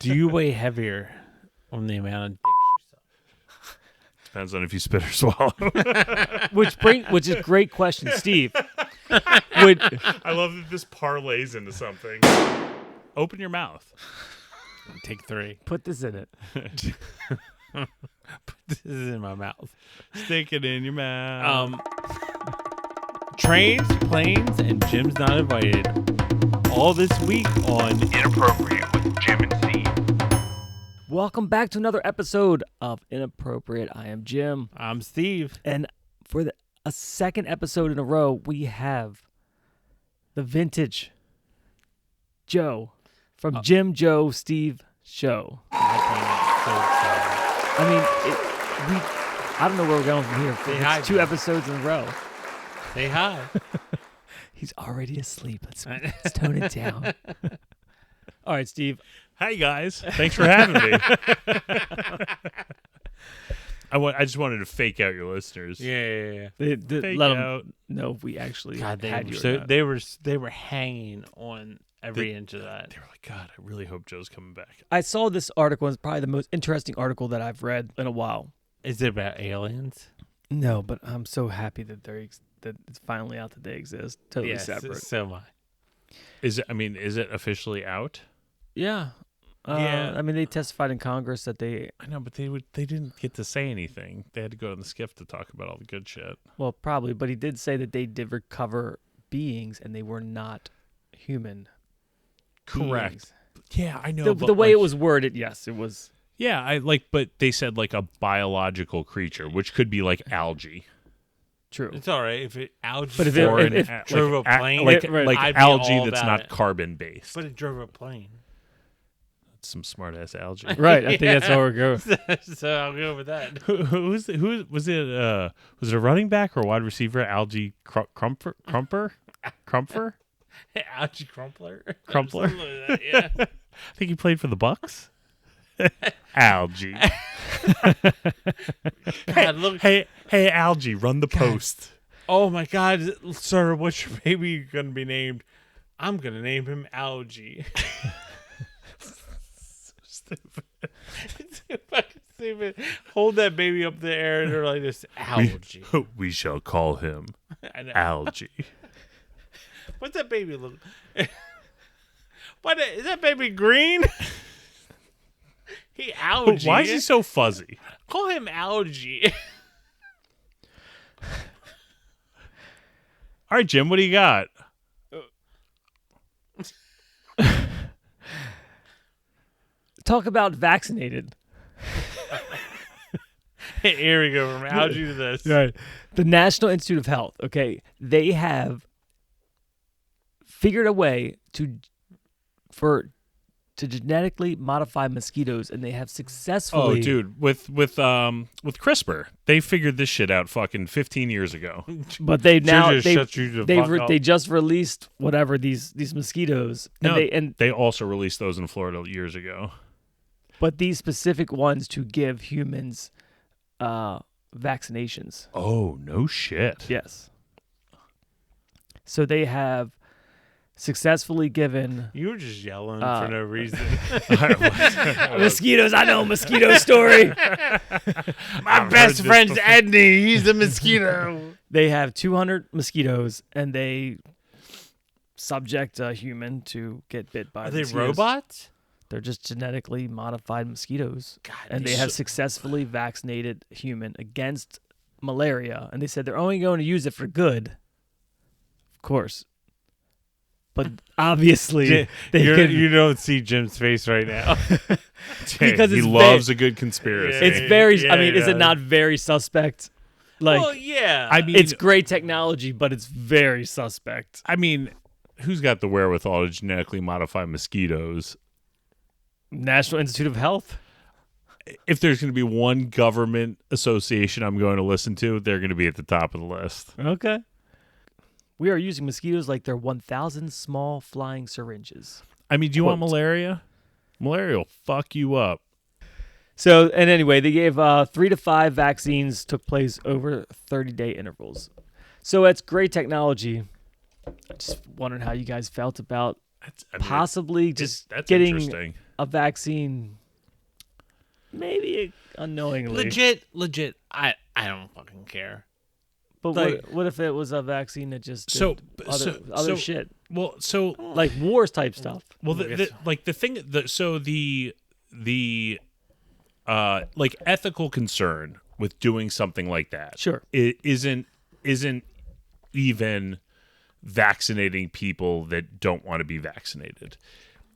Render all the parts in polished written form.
Do you weigh heavier on the amount of dicks you suck? Depends on if you spit or swallow. Which is a great question, Steve. I love that this parlays into something. Open your mouth. Take 3. Put this in it. This is in my mouth. Stick it in your mouth. Trains, planes, and Jim's Not Invited. All this week on Inappropriate with Jim and Steve. Welcome back to another episode of Inappropriate. I am Jim. I'm Steve. And for a second episode in a row, we have the vintage Joe from Jim, Joe, Steve show. I mean, I don't know where we're going from here. It's 2 episodes in a row. Say hi. He's already asleep. Let's tone it down. All right, Steve. Hi, guys. Thanks for having me. I just wanted to fake out your listeners. Yeah. Let Fake them out. know if we actually God, had you. they were hanging on every inch of that. They were like, God, I really hope Joe's coming back. I saw this article. It's probably the most interesting article that I've read in a while. Is it about aliens? No, but I'm so happy that that it's finally out that they exist. Totally Yes, separate. so am I. Is it officially out? Yeah. Yeah. I mean, they testified in Congress that they. I know, but they didn't get to say anything. They had to go on the skiff to talk about all the good shit. Well, probably, but he did say that they did recover beings and they were not human. Correct. Beings. Yeah, I know. The way it was worded, yes, it was. Yeah, but they said like a biological creature, which could be like algae. True. It's all right if it algae. But if it drove a plane, like I'd be algae all that's about not it. carbon based. But it drove a plane. That's some smart ass algae. Right, I think that's where we're going. So I'll go with that. Who was it? Was it a running back or wide receiver? Algae Crumper? Algae Crumpler. Crumpler? Something like that, yeah. I think he played for the Bucks. Algae. God, look. Hey, Algae, run the post. Oh my God, sir, what's your baby gonna be named? I'm gonna name him Algae. Stupid. It's so fucking stupid. Hold that baby up in the air and they're like this Algae. We shall call him I know. Algae. What's that baby look? What is that baby green? He Algae. Why is he so fuzzy? Call him Algae. All right, Jim, what do you got? Talk about vaccinated. Here we go from Algae to this. Right. The National Institute of Health, okay, they have figured a way to genetically modify mosquitoes, and they have successfully. Oh, dude, with CRISPR, they figured this shit out fucking 15 years ago. But they now just shut you the fuck up. they just released whatever these mosquitoes, and They also released those in Florida years ago. but these specific ones to give humans vaccinations. Oh, no shit. Yes. So they have successfully given You were just yelling for no reason. mosquitoes. I know mosquito story. My best friend's Edney. He's a mosquito. They have 200 mosquitoes, and they subject a human to get bit by. Are they mosquitoes. robots? They're just genetically modified mosquitoes, God, and they have successfully vaccinated human against malaria. And they said they're only going to use it for good, of course. But obviously, you don't see Jim's face right now. Because he it's loves a good conspiracy. it's very. Yeah, I mean, is yeah. it not very suspect? Like, well, yeah. I mean, it's great technology, but it's very suspect. I mean, who's got the wherewithal to genetically modify mosquitoes? National Institute of Health. If there's going to be one government association I'm going to listen to, they're going to be at the top of the list. Okay. We are using mosquitoes like they're 1,000 small flying syringes. I mean, do you want Quote. malaria? Malaria will fuck you up. So, and anyway, they gave 3 to 5 vaccines took place over 30-day intervals. So that's great technology. I just wondering how you guys felt about possibly just That's getting interesting. a vaccine, maybe unknowingly. Legit. I don't fucking care. But like- what if it was a vaccine that just did So- other so- shit, Well, so like wars type stuff? well, like ethical concern with doing something like that. Sure. It isn't even vaccinating people that don't want to be vaccinated.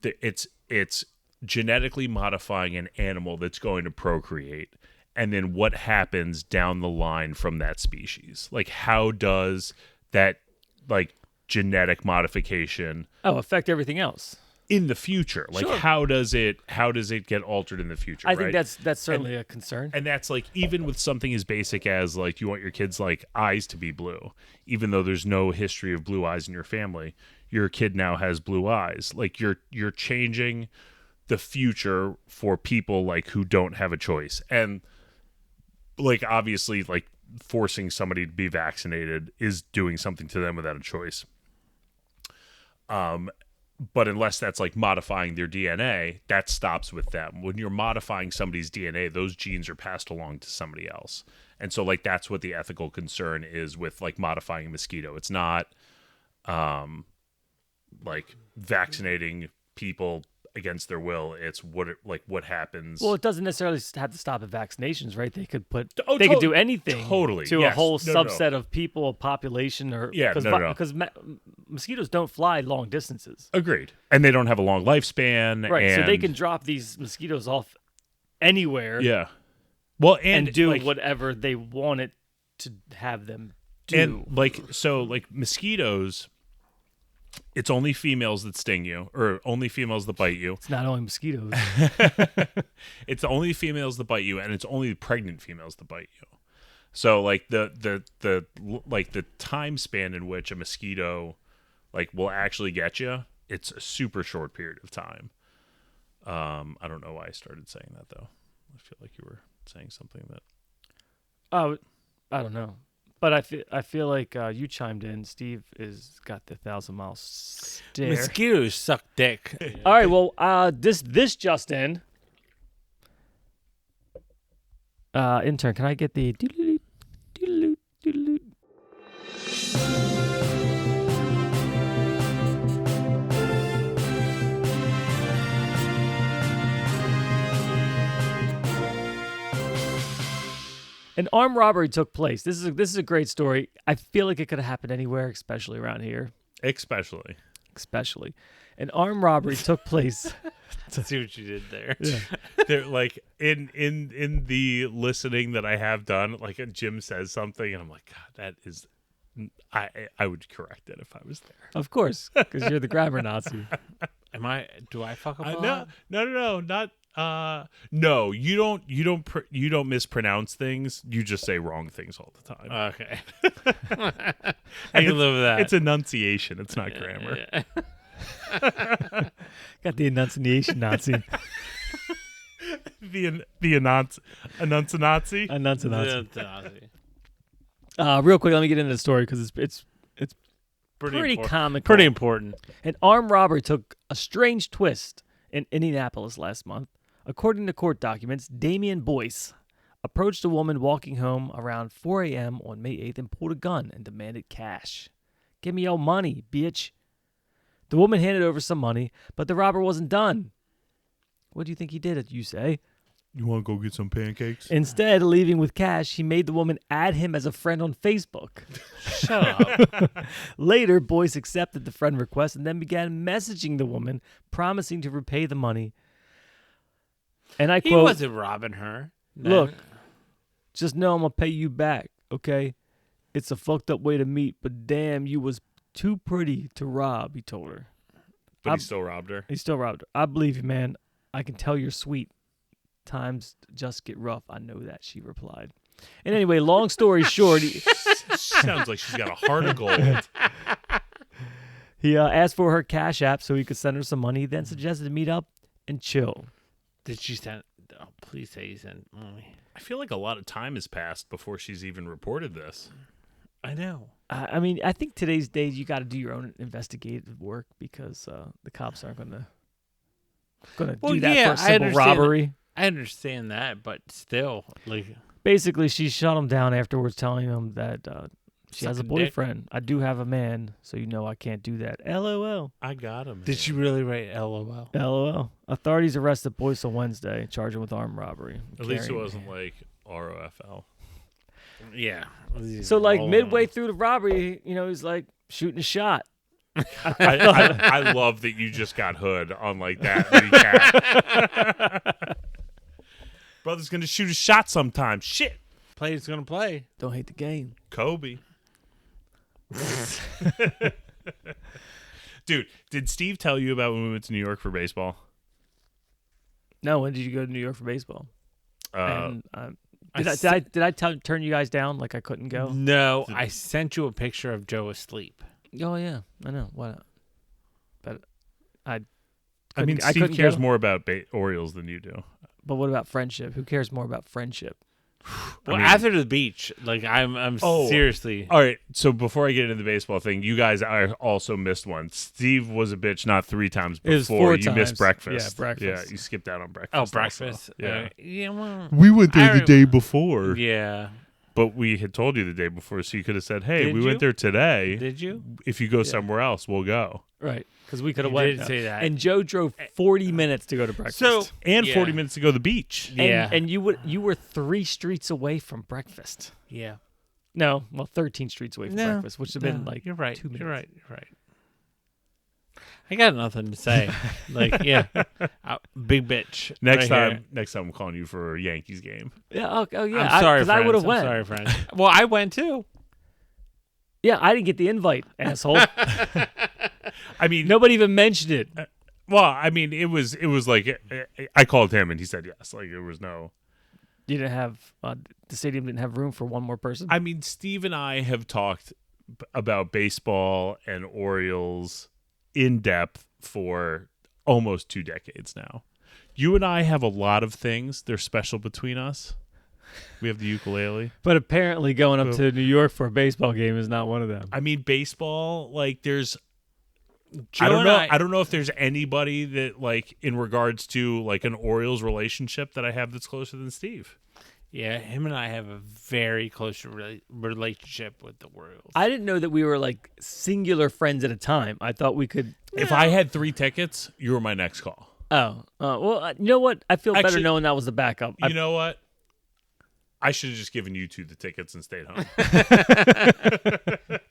It's genetically modifying an animal that's going to procreate, and then what happens down the line from that species. Like, how does that like genetic modification Affect everything else. in the future? Like, Sure. how does it get altered in the future? I think right? that's certainly a concern. And that's like, even with something as basic as like, you want your kids' like eyes to be blue, even though there's no history of blue eyes in your family, your kid now has blue eyes. Like, you're changing the future for people like who don't have a choice. And like, obviously, like, forcing somebody to be vaccinated is doing something to them without a choice. But unless that's like modifying their DNA, that stops with them. When you're modifying somebody's DNA, those genes are passed along to somebody else. And so like, that's what the ethical concern is with like modifying a mosquito. It's not like vaccinating people against their will. It's what happens. Well, it doesn't necessarily have to stop at vaccinations, right? They could Oh, they could do anything totally, to a yes. whole No, no. subset of people, a population, or Yeah, no. because mosquitoes don't fly long distances, Agreed. And they don't have a long lifespan. right? So they and- can drop these mosquitoes off anywhere, Yeah. Well, and do like, whatever they want it to have them do. and like mosquitoes, it's only females that sting you, or only females that bite you. It's not only mosquitoes. It's only females that bite you, and it's only pregnant females that bite you. So like the time span in which a mosquito like will actually get you, it's a super short period of time. I don't know why I started saying that though. I feel like you were saying something that. Oh, I don't know, but I feel like you chimed in. Steve is got the 1,000-mile stare. Mosquitoes suck dick. All right, well, this just in. Intern, can I get the doodle-doo, doodle-doo, doodle-doo? An armed robbery took place. This is a great story. I feel like it could have happened anywhere, especially around here. Especially. An armed robbery took place. See what you did there. They're like in the listening that I have done, like Jim says something and I'm like, God, that is I would correct it if I was there. Of course, because you're the grammar Nazi. Do I fuck up? No, not no, you don't mispronounce things. You just say wrong things all the time. Okay. I can live with that. It's enunciation. It's not grammar. Yeah. Got the enunciation Nazi. The announce Nazi. Nazi. Real quick, let me get into the story because it's pretty important. comical. Pretty important. An armed robbery took a strange twist in Indianapolis last month. According to court documents, Damian Boyce approached a woman walking home around 4 a.m. on May 8th and pulled a gun and demanded cash. Give me your money, bitch. The woman handed over some money, but the robber wasn't done. What do you think he did, you say? You want to go get some pancakes? Instead of leaving with cash, he made the woman add him as a friend on Facebook. Shut up. Later, Boyce accepted the friend request and then began messaging the woman, promising to repay the money. And I He quote, wasn't robbing her. Look, just know I'm going to pay you back, okay? It's a fucked up way to meet, but damn, you was too pretty to rob, he told her. But he still robbed her. He still robbed her. I believe you, man. I can tell you're sweet. Times just get rough. I know that, she replied. And anyway, long story short, Sounds like she's got a heart of gold. he asked for her Cash App so he could send her some money, then suggested to meet up and chill. Did she send? Oh, please say you sent money. I feel like a lot of time has passed before she's even reported this. I know. I mean, I think today's days you got to do your own investigative work because the cops aren't going to gonna Well, do that yeah, for a simple robbery. I understand that, but still, like, Basically, she shut him down afterwards, telling him that she has a Sucking dick. boyfriend. I do have a man, so you know I can't do that. LOL. I got him. did she really write LOL? LOL. Authorities arrested Boyce on Wednesday, charged him with armed robbery. At least it Carrying- wasn't like ROFL. Yeah. So, like, All midway on. through the robbery, he's like shooting a shot. I love that you just got Hood on like that recap. Brother's gonna shoot a shot sometime. Shit, Play's gonna play. Don't hate the game. Kobe. Dude, did Steve tell you about when we went to New York for baseball? No, when did you go to New York for baseball? Uh, And, I did I turn you guys down like I couldn't go? No, I sent you a picture of Joe asleep. Oh yeah, I know. What? But I couldn't- mean, I Steve couldn't cares go. more about Orioles than you do. But what about friendship? Who cares more about friendship? Well, mean- after the beach, like I'm Oh. seriously. All right, so before I get into the baseball thing, you guys I also missed one. Steve was a bitch not 3 times It was before. 4 You times. missed breakfast. Yeah, breakfast. Yeah, you skipped out on breakfast. Oh, also. breakfast. Yeah. Yeah. Well, We went there the day before. yeah. But we had told you the day before, so you could have said, hey, Did we you? went there today. Did you? If you go somewhere else, we'll go. Right, because we could have You went. did say that. And Joe drove 40 minutes to go to breakfast. So And yeah. 40 minutes to go to the beach. and, Yeah. and you were 3 streets away from breakfast. Yeah. No, well, 13 streets away from No, breakfast, which would have been No, like you're right. 2 minutes. You're right. You're right. I got nothing to say. Like, yeah, big bitch. Next right time, I'm calling you for a Yankees game. Yeah. Oh, Here. yeah. I'm sorry, because I would have friends. went. I'm sorry, friends. Well, I went too. Yeah, I didn't get the invite, asshole. I mean, Nobody even mentioned it. well, I mean, it was like I called him and he said yes. Like there was no. You didn't have the stadium didn't have room for one more person. I mean, Steve and I have talked about baseball and Orioles in depth for almost 2 decades now. You and I have a lot of things. They're special between us. We have the ukulele. But apparently, going up to New York for a baseball game is not one of them. I mean, baseball, like there's Joe I don't and know. I- I don't know if there's anybody that like in regards to like an Orioles relationship that I have that's closer than Steve. Yeah, him and I have a very close relationship with the Royals. I didn't know that we were like singular friends at a time. I thought we could. If I had 3 tickets, you were my next call. Oh, well, you know what? I feel better Actually, knowing that was the backup. You know what? I should have just given you 2 the tickets and stayed home.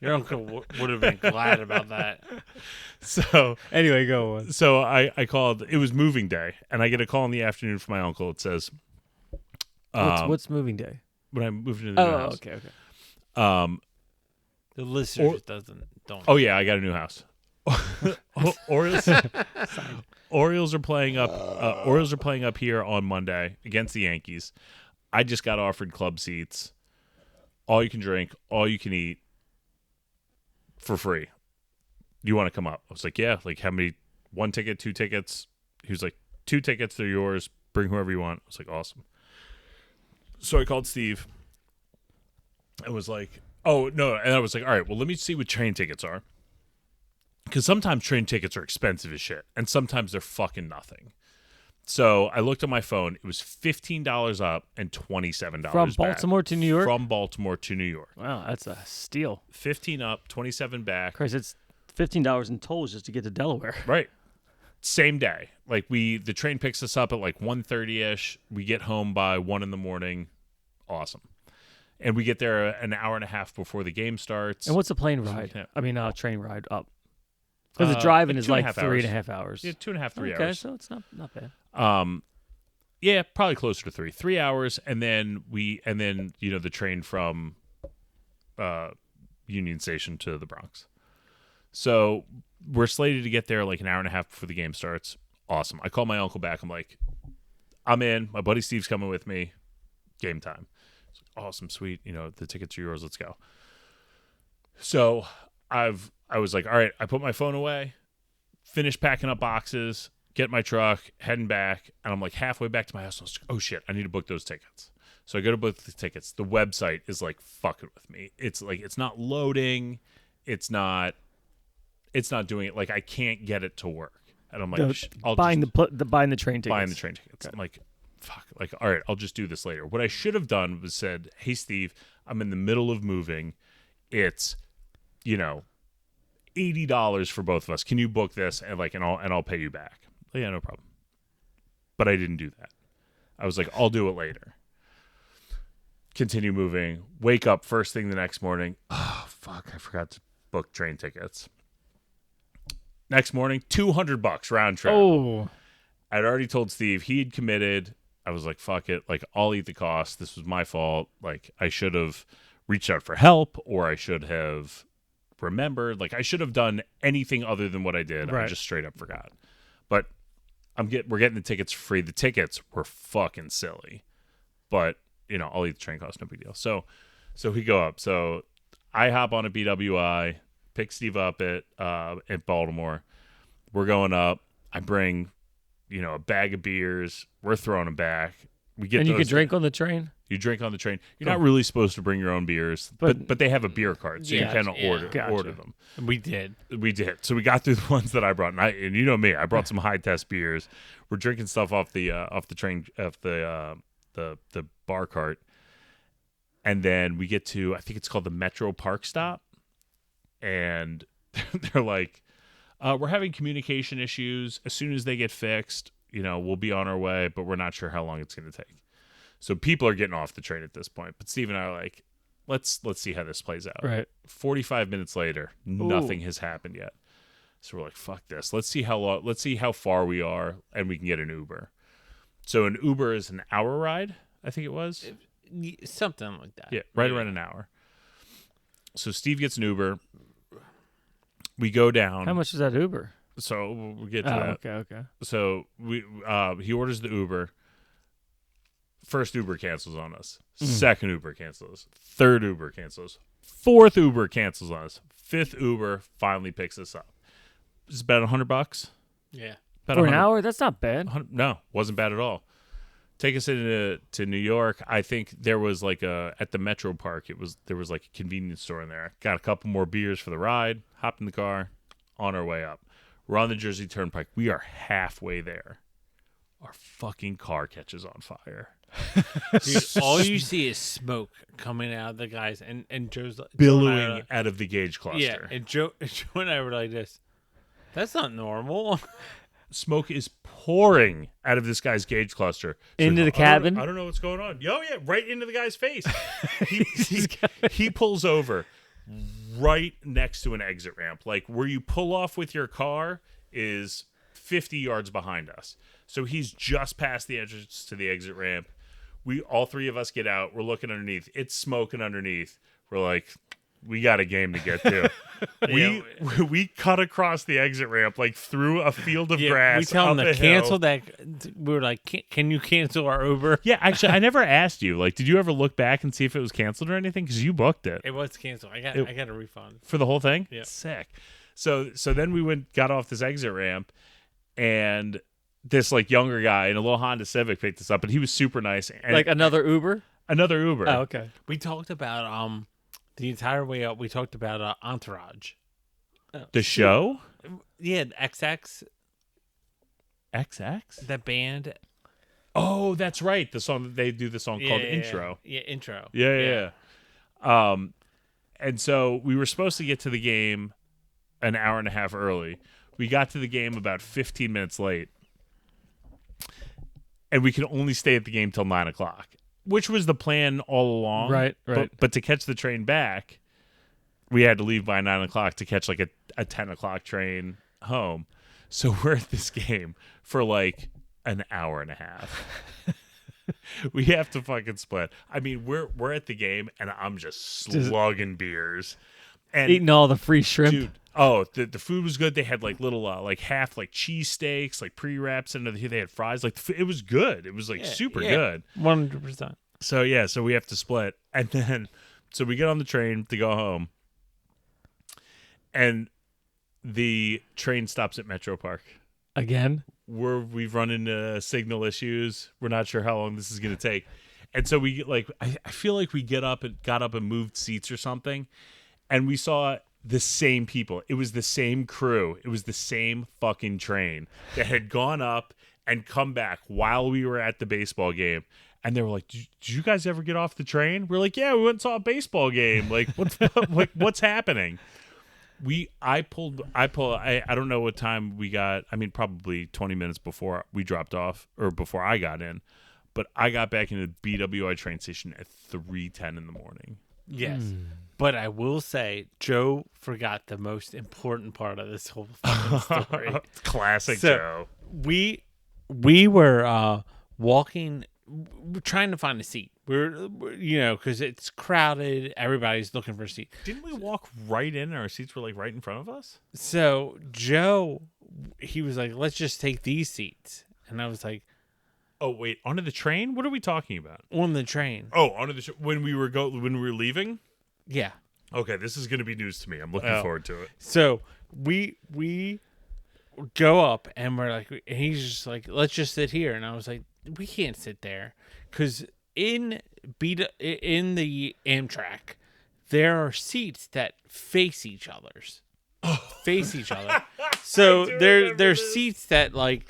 Your uncle would have been glad about that. So Anyway, go on. so I called. It was moving day, and I get a call in the afternoon from my uncle. It says, What's moving day? when I moved into the new Oh, house. okay. The listeners don't. Oh yeah, I got a new house. Orioles are playing up. Orioles are playing up here on Monday against the Yankees. I just got offered club seats, all you can drink, all you can eat, for free. You want to come up? I was like, yeah. Like, how many? 1 ticket, 2 tickets. He was like, 2 tickets, they're yours. Bring whoever you want. I was like, awesome. So I called Steve. I was like, oh no, and I was like, all right, well, let me see what train tickets are. Because sometimes train tickets are expensive as shit, and sometimes they're fucking nothing. So I looked at my phone. It was $15 up and $27 From back. Baltimore to New York? From Baltimore to New York. Wow, that's a steal. 15 up, 27 back. Chris, it's $15 in tolls just to get to Delaware. Right. Same day. Like the train picks us up at like 1:30ish. We get home by 1 a.m. Awesome. And we get there an hour and a half before the game starts. And what's a plane ride? Yeah. I mean, train ride up. Because the driving like is 2.5 like hours. 3.5 hours. Yeah, 2.5, 3 okay, hours. so it's not bad. Yeah, probably closer to 3 hours, and then the train from Union Station to the Bronx. So we're slated to get there like an hour and a half before the game starts. Awesome. I call my uncle back. I'm like, I'm in. My buddy Steve's coming with me. Game time. It's like, awesome, sweet. The tickets are yours. Let's go. So I was like, all right. I put my phone away, finished packing up boxes, get my truck, heading back, and I'm like halfway back to my house. And I was like, oh shit, I need to book those tickets. So I go to book the tickets. The website is like fucking with me. It's like it's not loading. It's not doing it. Like I can't get it to work. And I'm like, I'll buying just, buying the train tickets. buying the train tickets. I'm like, fuck. Like, all right, I'll just do this later. What I should have done was said, hey, Steve, I'm in the middle of moving. It's, $80 for both of us. Can you book this and I'll pay you back? Like, yeah, no problem. But I didn't do that. I was like, I'll do it later. Continue moving. Wake up first thing the next morning. Oh, fuck. I forgot to book train tickets. Next morning, $200 round trip. Oh, I'd already told Steve he had committed. I was like, fuck it. Like, I'll eat the cost. This was my fault. Like, I should have reached out for help, or I should have remembered. Like, I should have done anything other than what I did. Right. I just straight up forgot. But we're getting the tickets for free. The tickets were fucking silly. But, I'll eat the train cost, no big deal. So we go up. So I hop on a BWI, pick Steve up at Baltimore. We're going up. I bring, a bag of beers. We're throwing them back. We get and you those could drink on the train. You drink on the train. You're not really supposed to bring your own beers, but they have a beer cart, so you can order them. We did. So we got through the ones that I brought, and you know me, I brought some high test beers. We're drinking stuff off the train, off the bar cart, and then we get to, I think it's called the Metro Park stop, and they're like, we're having communication issues. As soon as they get fixed, we'll be on our way, but we're not sure how long it's going to take. So people are getting off the train at this point. But Steve and I are like, let's see how this plays out. Right. 45 minutes later, nothing has happened yet. So we're like, fuck this. Let's see how far we are, and we can get an Uber. So an Uber is an hour ride, I think it was. Something like that. Yeah, around an hour. So Steve gets an Uber. We go down. How much is that Uber? So we'll get to that. Okay. So he orders the Uber. First Uber cancels on us. Second Uber cancels. Third Uber cancels. Fourth Uber cancels on us. Fifth Uber finally picks us up. It's about $100. Yeah. About For an 100 hour? That's not bad. No, wasn't bad at all. Take us to New York. I think there was at the Metro Park. There was like a convenience store in there. Got a couple more beers for the ride. Hopped in the car. On our way up. We're on the Jersey Turnpike. We are halfway there. Our fucking car catches on fire. Dude, all you see is smoke coming out of the guys, and Joe's Billowing out of the gauge cluster. Yeah, and Joe and I were like this. That's not normal. Smoke is pouring out of this guy's gauge cluster. Into the cabin? I don't know what's going on. Oh, yeah, right into the guy's face. He pulls over right next to an exit ramp. Like, where you pull off with your car is 50 yards behind us. So he's just past the entrance to the exit ramp. All three of us get out. We're looking underneath. It's smoking underneath. We're like, we got a game to get to. we cut across the exit ramp, like through a field of grass. We tell them up to a cancel hill. that. We were like, can you cancel our Uber? Yeah, actually, I never asked you. Like, did you ever look back and see if it was canceled or anything? Because you booked it. It was canceled. I got a refund For the whole thing? Yeah. Sick. So then we got off this exit ramp, and this younger guy in a little Honda Civic picked us up, and he was super nice. And Like another Uber? another Uber. Oh, okay. We talked about the entire way up. We talked about Entourage. The show? Yeah, XX, XX? that band. Oh, that's right. The song they do the song called Intro. Yeah, Intro. Yeah. And so we were supposed to get to the game an hour and a half early. We got to the game about 15 minutes late. And we could only stay at the game till 9 o'clock, which was the plan all along. Right. But to catch the train back, we had to leave by 9 o'clock to catch a 10 o'clock train home. So we're at this game for an hour and a half. We have to fucking split. I mean, we're at the game, and I'm just slugging beers. And Eating all the free shrimp. dude, the food was good. They had little half cheese steaks, pre-wraps, and they had fries. It was good. It was super good. 100%. So we have to split, and then so we get on the train to go home, and the train stops at Metro Park. Again? We've run into signal issues. We're not sure how long this is going to take, and so we I feel like we got up and moved seats or something. And we saw the same people. It was the same crew. It was the same fucking train that had gone up and come back while we were at the baseball game. And they were like, did you guys ever get off the train? We're like, yeah, we went and saw a baseball game. Like, what's happening? I don't know what time we got. I mean, probably 20 minutes before we dropped off or before I got in. But I got back into the BWI train station at 3:10 in the morning. Yes. But I will say, Joe forgot the most important part of this whole fucking story. Classic So, Joe. We were walking, trying to find a seat. We're because it's crowded. Everybody's looking for a seat. Didn't we walk right in and our seats were like right in front of us? So Joe, he was like, let's just take these seats. And I was like, Oh, wait, onto the train? What are we talking about? on the train. Oh, onto the when we were leaving? Yeah. Okay, this is going to be news to me. I'm looking forward to it. So we go up and we're like, and he's just like, let's just sit here. And I was like, we can't sit there because in the Amtrak, there are seats that face each other's. So there's seats that like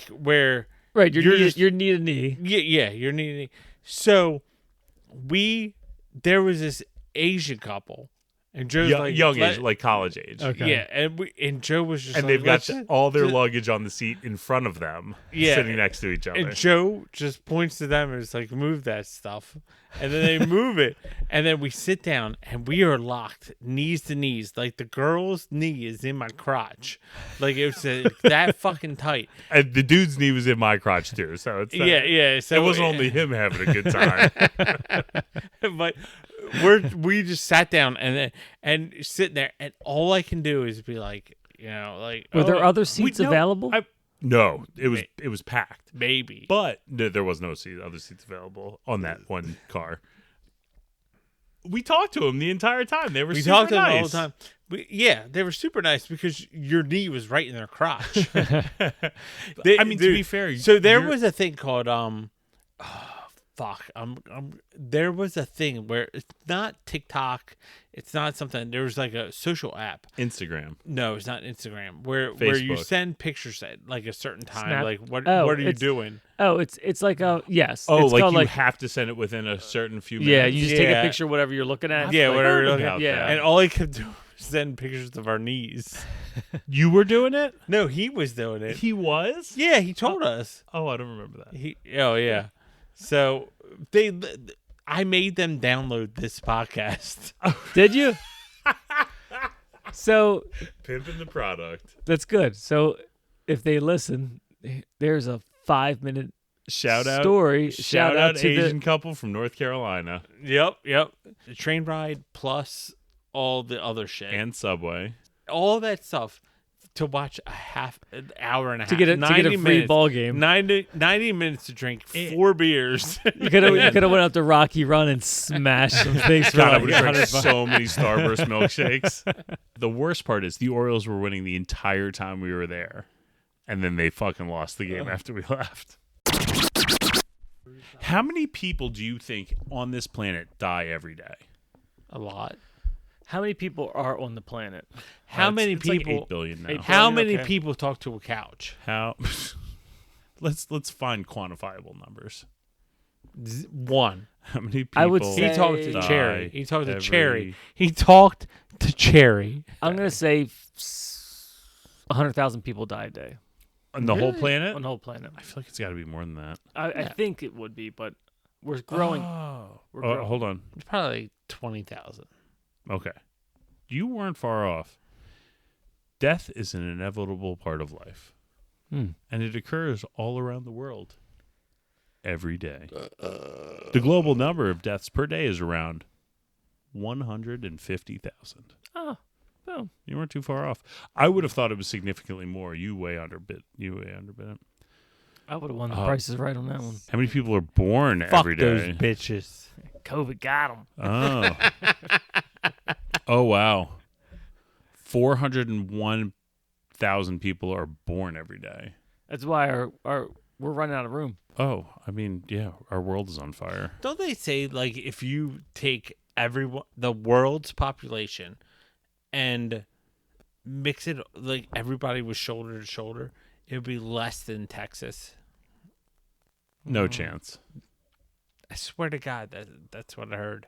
where Right, you're just knee to knee. yeah you're needing. So there was this Asian couple, and Joe's like young age, like college age. Okay. yeah, and Joe was just And like, they've got "Let's all their just-" luggage on the seat in front of them, Yeah. sitting next to each other. And Joe just points to them and is like, move that stuff. And then they move it. And then we sit down and we are locked knees to knees. Like the girl's knee is in my crotch. Like it was that fucking tight. And the dude's knee was in my crotch too, so it's Yeah. So it wasn't only him having a good time. but we just sat down and sitting there, and all I can do is be like, Were there other seats available? No, it was packed. maybe. But no, there was no other seats available on that one car. We talked to him the entire time. They were We super talked to them nice. all the time. They were super nice because your knee was right in their crotch. I mean, to be fair, so there was a thing called there was a thing where it's not TikTok, it's not something. There was like a social app. Instagram. No, it's not Instagram. Where you Facebook. send pictures at like a certain time. Snap. Like what Oh, are you it's- doing? Oh, it's like a yes. Oh, it's like called you have to send it within a certain few minutes. yeah. You just take a Yeah. picture of whatever you're looking at. Yeah, I've whatever heard you're looking about at. Yeah. that. And all I kept doing was send pictures of our knees. You were doing it? No, he was doing it. He was? Yeah, he told us. Oh, I don't remember that. Oh yeah. So I made them download this podcast. Did you? So Pimping the product. that's good. So if they listen, there's a 5-minute Shout out. story. Shout out to Asian couple from North Carolina. Yep. The train ride plus all the other shit. And Subway. all that stuff to watch an hour and a half. to get a 90 free minutes, ball game. 90 minutes to drink 4 beers. You could have went up to Rocky Run and smashed some things for God, I like would have drank 100 bucks. so many Starburst milkshakes. The worst part is the Orioles were winning the entire time we were there. And then they fucking lost the game after we left. How many people do you think on this planet die every day? A lot. How many people are on the planet? How many It's like people? 8 billion now. 8 How billion, many okay. people talk to a couch? How? Let's find quantifiable numbers. 1. How many people? I would He say- talked to die Cherry. He talked to every- Cherry. He talked to Cherry. I'm gonna say 100,000 people die a day on the whole planet. on the whole planet. I feel like it's got to be more than that. I think it would be, but we're growing. Oh, We're growing. hold on. It's probably like 20,000. Okay, you weren't far off. Death is an inevitable part of life, and it occurs all around the world every day. The global number of deaths per day is around 150,000. Oh, boom. You weren't too far off. I would have thought it was significantly more. You way underbid. I would have won the prices right on that one. How many people are born Fuck every those day? bitches. COVID got them. Oh. Oh, wow. 401,000 people are born every day. That's why our we're running out of room. Oh, I mean, yeah, our world is on fire. Don't they say, like, if you take the world's population and mix it like everybody was shoulder to shoulder, it would be less than Texas. No chance. I swear to God, that's what I heard.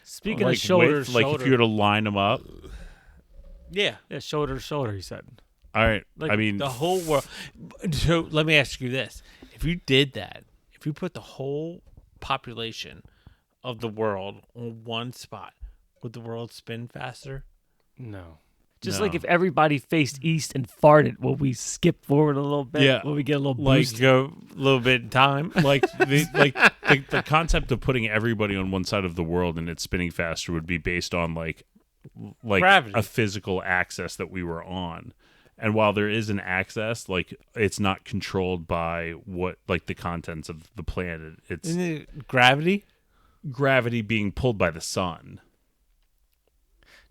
Speaking Like of shoulder width, to like shoulder, if you were to line them up. Yeah, yeah, shoulder to shoulder. He said. All right. Like I mean, the whole world. So let me ask you this: if you did that, if you put the whole population of the world on one spot, would the world spin faster? No. Just No. like if everybody faced east and farted, will we skip forward a little bit? Yeah. Will we get a little Like, boost? Go a little bit in time. like the concept of putting everybody on one side of the world and it spinning faster would be based on like Gravity. a physical axis that we were on. And while there is an axis, like it's not controlled by what like the contents of the planet. It's Isn't it gravity? gravity being pulled by the sun.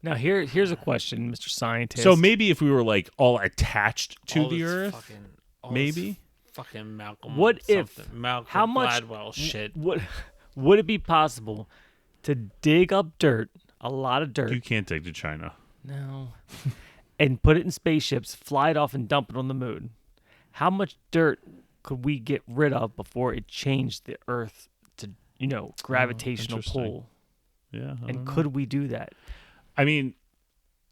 Now here's a question, Mr. Scientist. So maybe if we were like all attached to All the this earth, fucking- all maybe? this fucking Malcolm. What if- something. Malcolm how much Gladwell shit? would it be possible to dig up dirt, a lot of dirt, you can't dig to China. no, and put it in spaceships, fly it off, and dump it on the moon? How much dirt could we get rid of before it changed the Earth to gravitational interesting. pull? Yeah. I And don't know. could we do that? I mean,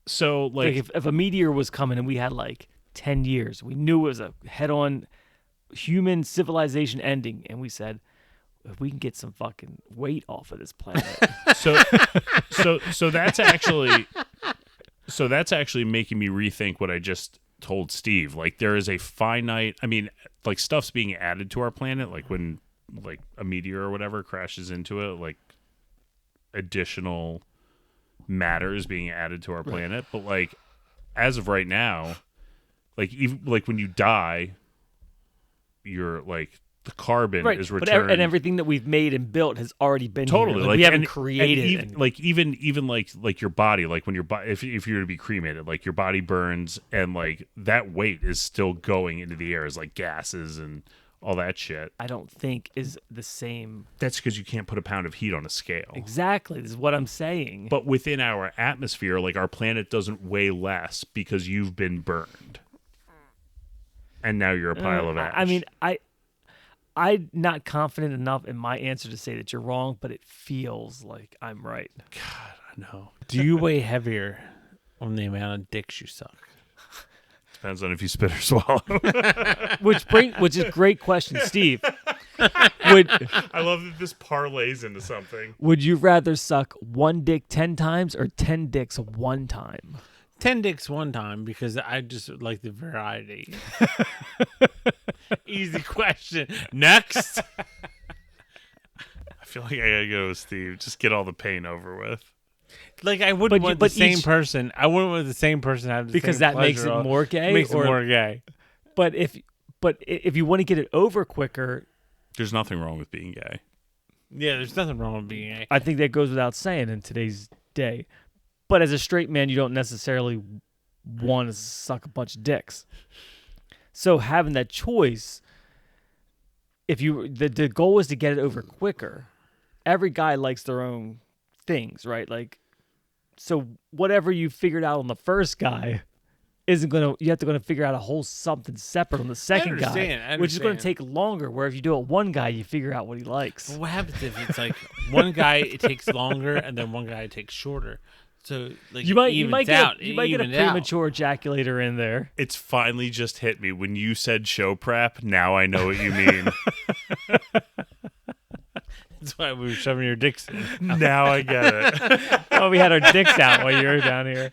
so Like if a meteor was coming and we had like 10 years, we knew it was a head-on human civilization ending, and we said, if we can get some fucking weight off of this planet. so that's actually making me rethink what I just told Steve. Like there is a finite, I mean, like stuff's being added to our planet, like when like a meteor or whatever crashes into it, like additional matter is being added to our planet. But like as of right now, like even like when you die, you're like the carbon Right, is but returned. and everything that we've made and built has already been Totally, here. Like, we haven't and created even, any. like even like your body, like when your body, if you were to be cremated, like your body burns, and like that weight is still going into the air as like gases and all that shit. I don't think is the same. That's because you can't put a pound of heat on a scale. Exactly, this is what I'm saying. But within our atmosphere, like our planet doesn't weigh less because you've been burned, and now you're a pile of ash. I mean, I'm not confident enough in my answer to say that you're wrong, but it feels like I'm right. I know. Do you weigh heavier on the amount of dicks you suck? Depends on if you spit or swallow. Which is a great question, Steve. I love that this parlays into something. Would you rather suck one dick 10 times or 10 dicks one time? 10 dicks one time because I just like the variety. Easy question. Next. I feel like I gotta go with Steve. Just get all the pain over with. Like I wouldn't want the but same each- person. I wouldn't want the same person have the Because same that makes pleasure it of- more gay? Makes or- it more gay. But if you want to get it over quicker, There's nothing wrong with being gay. Yeah, there's nothing wrong with being gay. I think that goes without saying in today's day. But as a straight man, you don't necessarily want to suck a bunch of dicks. So having that choice, if you the goal is to get it over quicker. Every guy likes their own things, right? Like, so whatever you figured out on the first guy isn't gonna. You have to figure out a whole something separate on the second guy, I which is going to understand. take longer. Where if you do it one guy, you figure out what he likes. But what happens if it's like one guy it takes longer and then one guy it takes shorter? So like You might it get evens a out. premature ejaculator in there. It's finally just hit me. When you said show prep, now I know what you mean. That's why we were shoving your dicks in. Now I get it. Oh, we had our dicks out while you were down here.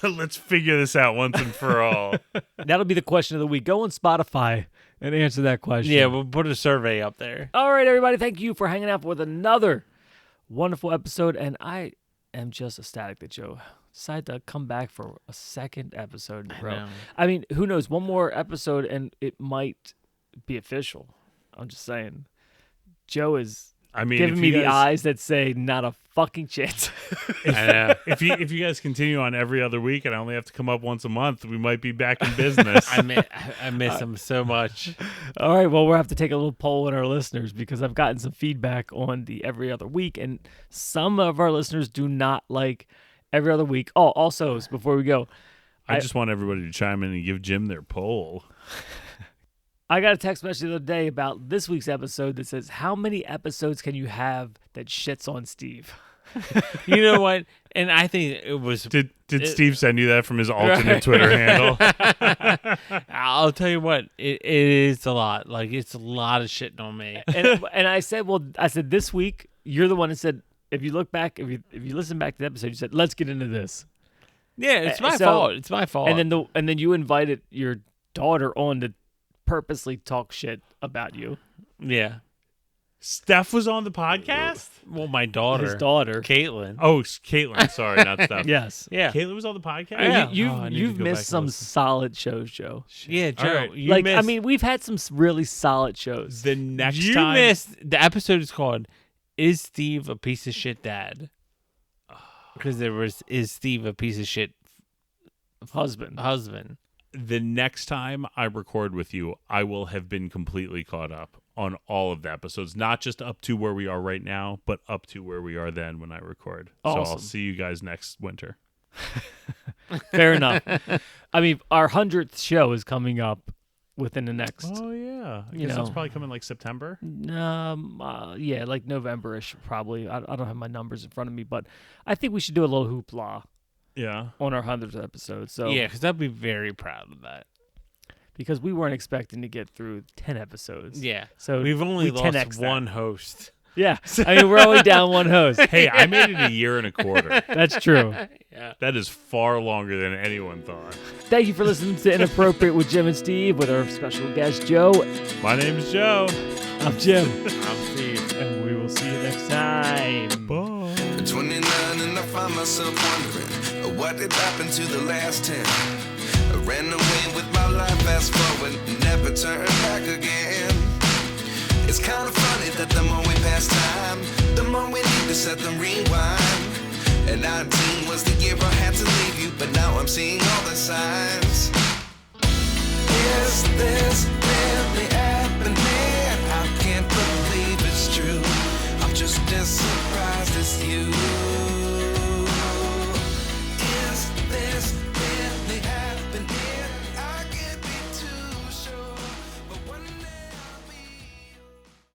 Let's figure this out once and for all. That'll be the question of the week. Go on Spotify and answer that question. Yeah, we'll put a survey up there. All right, everybody. Thank you for hanging out with another wonderful episode. And I am just ecstatic that Joe decided to come back for a second episode in a row. know. I mean, who knows? One more episode and it might be official. I'm just saying. Joe is I mean, giving if me you the guys- eyes that say not a fucking chance. I know. if you guys continue on every other week and I only have to come up once a month, we might be back in business. I miss him so much. All right, well, we'll have to take a little poll on our listeners because I've gotten some feedback on the every other week, and some of our listeners do not like every other week. Oh, also, before we go, I just want everybody to chime in and give Jim their poll. I got a text message the other day about this week's episode that says, how many episodes can you have that shits on Steve? You know what? And I think it was. Did Steve send you that from his alternate Twitter handle? I'll tell you what. It is a lot. Like it's a lot of shitting on me. And I said, this week, you're the one that said, if you look back, if you listen back to the episode, you said, let's get into this. Yeah, it's my So- fault. It's my fault. And then you invited your daughter on to purposely talk shit about you. yeah. Steph was on the podcast? Well, my daughter, His daughter. Caitlin. Oh, Caitlin. Sorry, not Steph. Yes. Yeah. Caitlin was on the podcast? Yeah. You've missed some solid shows, Joe. Yeah, Joe. All right. You Like, missed, I mean, we've had some really solid shows. The next you time. missed. The episode is called "Is Steve a Piece of Shit Dad?" Because there was "Is Steve a Piece of Shit Husband. Husband?" The next time I record with you, I will have been completely caught up on all of the episodes, not just up to where we are right now, but up to where we are then when I record. So I'll Awesome. see you guys next winter. Fair enough. I mean, our 100th show is coming up within the next, Oh, yeah. I You guess that's know. probably coming like September. yeah, like November-ish probably. I don't have my numbers in front of me, but I think we should do a little hoopla Yeah. on our 100th episode. So Yeah, because I'd be very proud of that. because we weren't expecting to get through 10 episodes. Yeah. So We've only we lost 10x that. one host. Yeah. I mean, we're only down one host. Hey, I made it a year and a quarter. That's true. Yeah. That is far longer than anyone thought. Thank you for listening to Inappropriate with Jim and Steve with our special guest, Joe. My name's Joe. I'm Jim. I'm Steve. And we will see you next time. Bye. 29 and I find myself wondering what did happen to the last 10. I ran away with my life, fast forward, never turn back again. It's kind of funny that the more we pass time, the more we need to set the rewind. And 19 was the year I had to leave you, but now I'm seeing all the signs. Is this